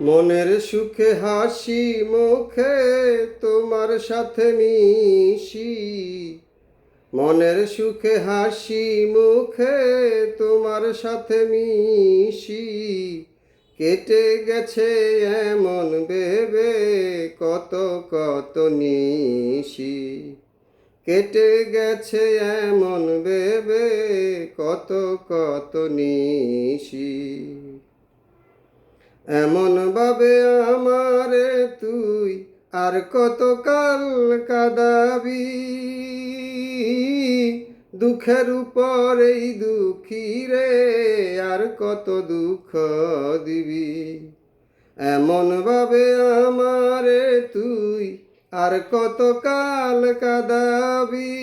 মনের সুখে হাসি মুখে তোমার সাথে মিশি, মনের সুখে হাসি মুখে তোমার সাথে মিশি। কেটে গেছে এমন ভেবে কত কত নিশি, কেটে গেছে এমন ভেবে কত কত নিশি। এমন ভাবে আমারে তুই আর কত কাল কাঁদাবি, দুঃখের উপর এই দুঃখী রে আর কত দুঃখ দিবি। এমন ভাবে আমারে তুই আর কত কাল কাঁদাবি,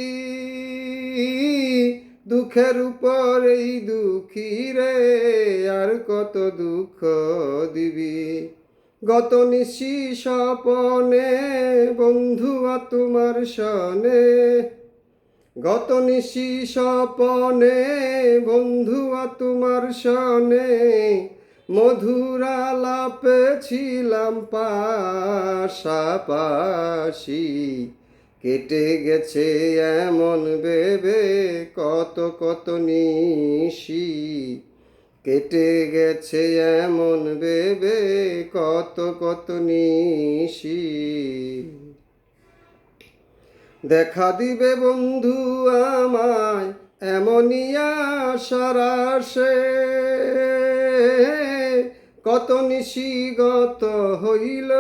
দুঃখের উপর এই দুঃখী রে আর কত দুঃখ দিবি। গত নিশি স্বপনে বন্ধুয়া তোমার সনে, গত নিশি স্বপনে বন্ধুয়া তোমার সনে, মধুর আলাপে ছিলাম পাশাপাশি। কেটে গেছে এমন ভেবে কত কত নিশি, কেটে গেছে এমন ভেবে কত কত নিশি। দেখা দিবে বন্ধু আমায় এমনই আশার আশে, কত নিশি গত হইল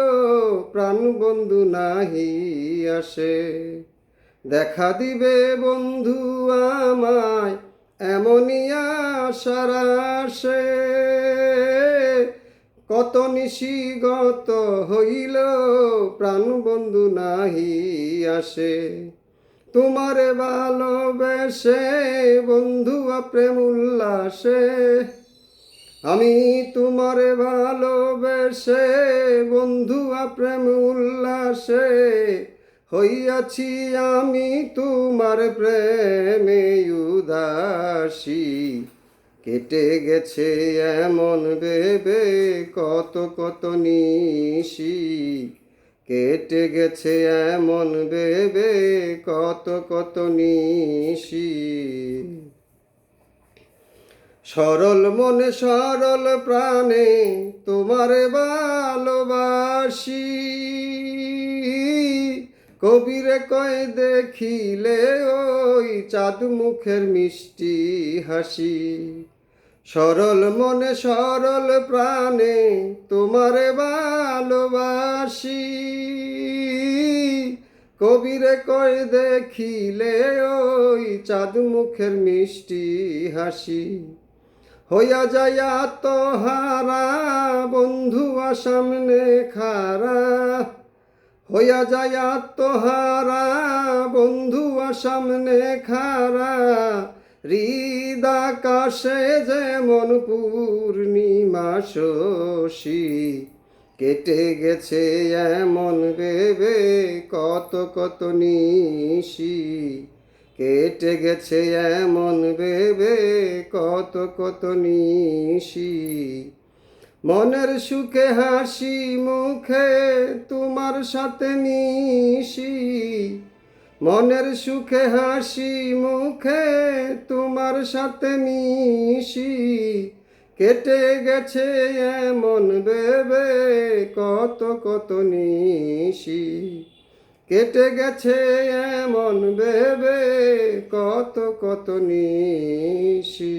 প্রাণ বন্ধু নাহি আসে। দেখা দিবে বন্ধু আমায় এমনই আশার আশে, কত নিশি গত হইল প্রাণ বন্ধু নাহি আসে। তোমারে ভালোবেসে বন্ধুয়া প্রেম উল্লাসে, আমি তোমারে ভালোবেসে বন্ধুয়া প্রেম উল্লাসে, হইয়াছি আমি তোমার প্রেমে উদাসী। কেটে গেছে এমন ভেবে কত কত নিশি, কেটে গেছে এমন ভেবে কত কত নিশি। সরল মনে সরল প্রাণে তোমারে ভালোবাসি, কবিরে কয় দেখিলে ওই চাঁদ মুখের মিষ্টি হাসি। সরল মনে সরল প্রাণে তোমারে ভালোবাসি, কবিরে কয় দেখিলে ওই চাঁদ মুখের মিষ্টি হাসি। হইয়া যাইয়া তোহারা বন্ধুয়া সামনে খারা, হইয়া যাইয়া তোহারা বন্ধুয়া সামনে খারা, হৃদ আকাশে যেমন পূর্ণিমা শশী। কেটে গেছে এমন ভেবে কত কত নিশি, কেটে গেছে এমন ভেবে কত কত নিশি। মনের সুখে হাসি মুখে তোমার সাথে মিশি, মনের সুখে হাসি মুখে তোমার সাথে মিশি। কেটে গেছে এমন ভেবে কত কত নিশি, কেটে গেছে এমন ভেবে কত কত নিশি।